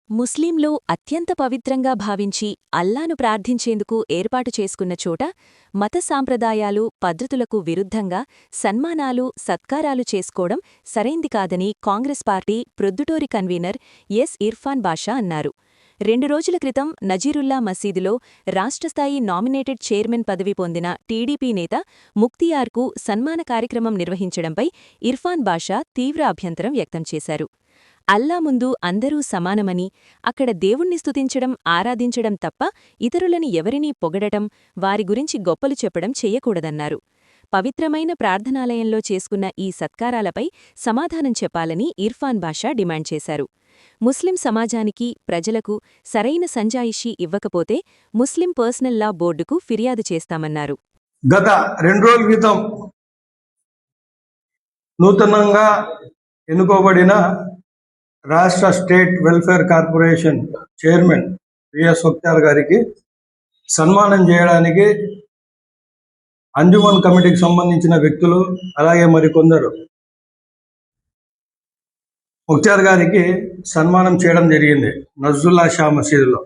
ముస్లింలు అత్యంత పవిత్రంగా భావించి అల్లాను ప్రార్థించేందుకు ఏర్పాటు చేసుకున్న చోట మత సాంప్రదాయాలు పద్ధతులకు విరుద్ధంగా సన్మానాలు సత్కారాలు చేసుకోవడం సరైంది కాదని కాంగ్రెస్ పార్టీ ప్రొద్దుటూరి కన్వీనర్ ఎస్ ఇర్ఫాన్ బాషా అన్నారు. 2 రోజుల క్రితం నజీరుల్లా మసీదులో రాష్ట్రస్థాయి నామినేటెడ్ చైర్మన్ పదవి పొందిన టీడీపీ నేత ముక్తియార్కు సన్మాన కార్యక్రమం నిర్వహించడంపై ఇర్ఫాన్ బాషా తీవ్ర అభ్యంతరం వ్యక్తం చేశారు. అల్లా ముందు అందరూ సమానమని, అక్కడ దేవుణ్ణి స్తుతించడం ఆరాధించడం తప్ప ఇతరులని ఎవరినీ పొగడటం, వారి గురించి గొప్పలు చెప్పడం చెయ్యకూడదన్నారు. పవిత్రమైన ప్రార్థనాలయంలో చేసుకున్న ఈ సత్కారాలపై సమాధానం చెప్పాలని ఇర్ఫాన్ బాషా డిమాండ్ చేశారు. ముస్లిం సమాజానికి, ప్రజలకు సరైన సంజాయిషీ ఇవ్వకపోతే ముస్లిం పర్సనల్ లా బోర్డుకు ఫిర్యాదు చేస్తామన్నారు. గత 2 రోజుల క్రితం నూతనంగా ఎన్నుకోబడిన రాష్ట్ర state welfare corporation chairman V S Mukhtar గారికి సన్మానం చేయడానికి అంజుమన్ కమిటీకి సంబంధించిన వ్యక్తులు అలాగే మరికొందరు ముక్తార్ గారికి సన్మానం చేయడం జరిగింది నజ్రుల్లా షా మసీదులో.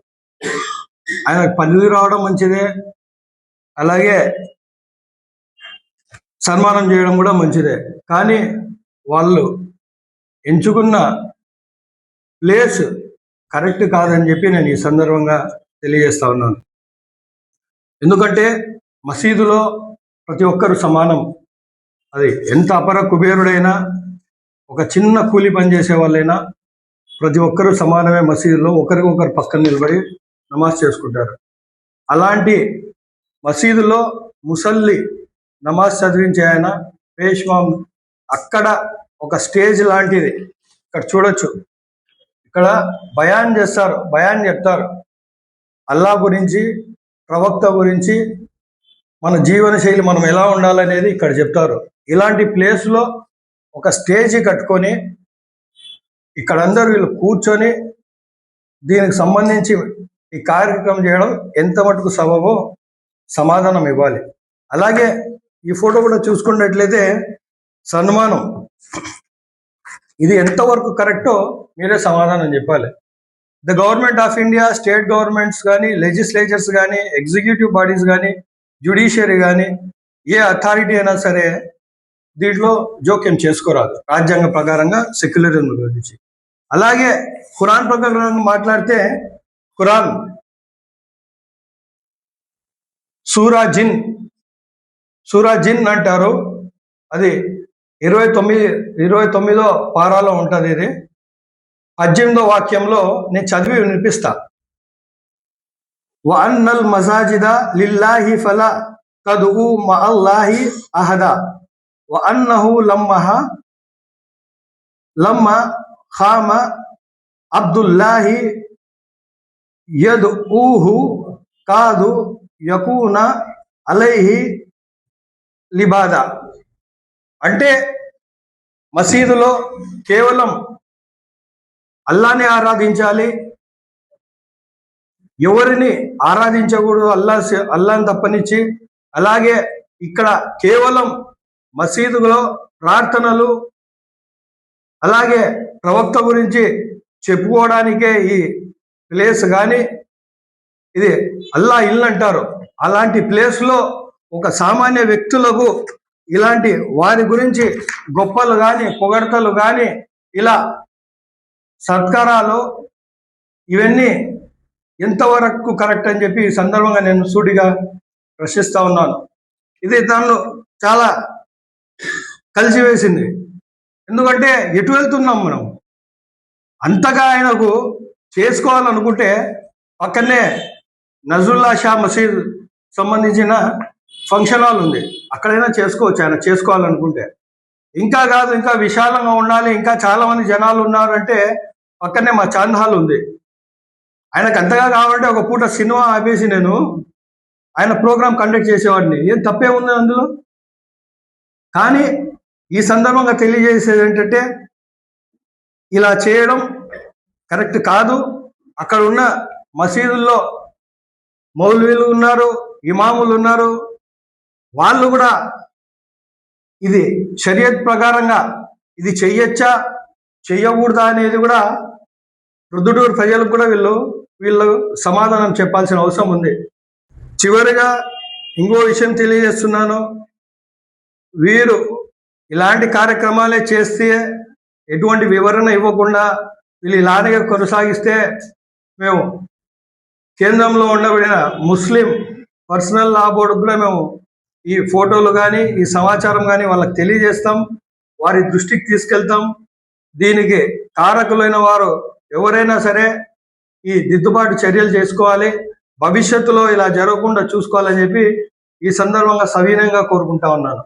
ఆయనకు పదవి రావడం మంచిదే, అలాగే సన్మానం చేయడం కూడా మంచిదే. కానీ వాళ్ళు ఎంచుకున్న ప్లేస్ కరెక్ట్ కాదని చెప్పి నేను ఈ సందర్భంగా తెలియజేస్తా ఉన్నాను. ఎందుకంటే మసీదులో ప్రతి ఒక్కరు సమానం. అది ఎంత అపర కుబేరుడైనా, ఒక చిన్న కూలి పని చేసే వాళ్ళైనా ప్రతి ఒక్కరూ సమానమే. మసీదులో ఒకరికొకరు పక్కన నిలబడి నమాజ్ చేసుకుంటారు. అలాంటి మసీదులో ముసల్లి నమాజ్ చదివించే ఆయన పేష్మాం, అక్కడ ఒక స్టేజ్ లాంటిది ఇక్కడ చూడొచ్చు. ఇక్కడ బయాన్ చేస్తారు, బయాన్ చెప్తారు అల్లా గురించి, ప్రవక్త గురించి, మన జీవన శైలి మనం ఎలా ఉండాలనేది ఇక్కడ చెప్తారు. ఇలాంటి ప్లేస్లో ఒక స్టేజ్ కట్టుకొని ఇక్కడ అందరూ వీళ్ళు కూర్చొని దీనికి సంబంధించి ఈ కార్యక్రమం చేయడం ఎంత మటుకు సబబో సమాధానం ఇవ్వాలి. అలాగే ఈ ఫోటో కూడా చూసుకున్నట్లయితే సన్మానం ఇది ఎంతవరకు కరెక్టో మీరే సమాధానం చెప్పాలి. The government of India, state governments కానీ, లెజిస్లేచర్స్ కానీ, ఎగ్జిక్యూటివ్ బాడీస్ కానీ, జ్యుడిషియరీ కానీ, ఏ అథారిటీ అయినా సరే దీంట్లో జోక్యం చేసుకోరాదు రాజ్యాంగ ప్రకారంగా, సెక్యులరిజం గురించి. అలాగే ఖురాన్ ప్రకారంగా మాట్లాడితే ఖురాన్ సూరా జిన్ అంటారు. అది 29వ పారాలో ఉంటుంది. ఇది 18వ వాక్యంలో నేను చదివి వినిపిస్తా. వఅన్నల్ మసాజిద లిల్లాహి ఫలా తద్ఉ మఅల్లాహి అహదా వఅన్నహు లమ్మ ఖామ అబ్దుల్లాహి యద్ఊహు కాదు యకూన అలైహి లిబాదా. అంటే మసీదులో కేవలం అల్లాని ఆరాధించాలి, ఎవరిని ఆరాధించకూడదు అల్లాని తప్పనిచ్చి. అలాగే ఇక్కడ కేవలం మసీదులో ప్రార్థనలు, అలాగే ప్రవక్త గురించి చెప్పుకోవడానికే ఈ ప్లేస్. కానీ ఇది అల్లా ఇల్లు అంటారు. అలాంటి ప్లేస్లో ఒక సామాన్య వ్యక్తులకు ఇలాంటి వారి గురించి గొప్పలు కానీ, పొగడ్తలు కానీ, ఇలా సత్కారాలు, ఇవన్నీ ఎంతవరకు కరెక్ట్ అని చెప్పి ఈ సందర్భంగా నేను సూటిగా ప్రశ్నిస్తా ఉన్నాను. ఇది తను చాలా కలిసివేసింది. ఎందుకంటే ఎటు వెళ్తున్నాం మనం? అంతగా ఆయనకు చేసుకోవాలనుకుంటే పక్కనే నజరుల్లా షా మసీద్ సంబంధించిన ఫంక్షన్ హాల్ ఉంది, అక్కడైనా చేసుకోవచ్చు ఆయన చేసుకోవాలనుకుంటే. ఇంకా కాదు, ఇంకా విశాలంగా ఉండాలి, ఇంకా చాలా మంది జనాలు ఉన్నారంటే పక్కనే మా చాంద్ హాల్ ఉంది. ఆయనకు అంతగా కావాలంటే ఒక పూట సినిమా ఆపేసి నేను ఆయన ప్రోగ్రామ్ కండక్ట్ చేసేవాడిని. ఏం తప్పే ఉంది అందులో? కానీ ఈ సందర్భంగా తెలియజేసేది ఏంటంటే ఇలా చేయడం కరెక్ట్ కాదు. అక్కడ ఉన్న మసీదుల్లో మౌల్వీలు ఉన్నారు, ఇమాములు ఉన్నారు, వాళ్ళు కూడా ఇది షరియత్ ప్రకారంగా ఇది చెయ్యొచ్చా చెయ్యకూడదా అనేది కూడా ప్రొద్దుటూరు ప్రజలకు కూడా వీళ్ళు సమాధానం చెప్పాల్సిన అవసరం ఉంది. చివరిగా ఇంకో విషయం తెలియజేస్తున్నాను. వీరు ఇలాంటి కార్యక్రమాలే చేస్తే, ఎటువంటి వివరణ ఇవ్వకుండా వీళ్ళు ఇలానే కొనసాగిస్తే మేము కేంద్రంలో ఉండబడిన ముస్లిం పర్సనల్ లా బోర్డు కూడా మేము ఈ ఫోటోలు కానీ ఈ సమాచారం కానీ వాళ్ళకి తెలియజేస్తాం, వారి దృష్టికి తీసుకెళ్తాం. దీనికి కారకులైన వారు ఎవరైనా సరే ఈ దిద్దుబాటు చర్యలు చేసుకోవాలి, భవిష్యత్తులో ఇలా జరగకుండా చూసుకోవాలని చెప్పి ఈ సందర్భంగా సవినయంగా కోరుకుంటా ఉన్నాను.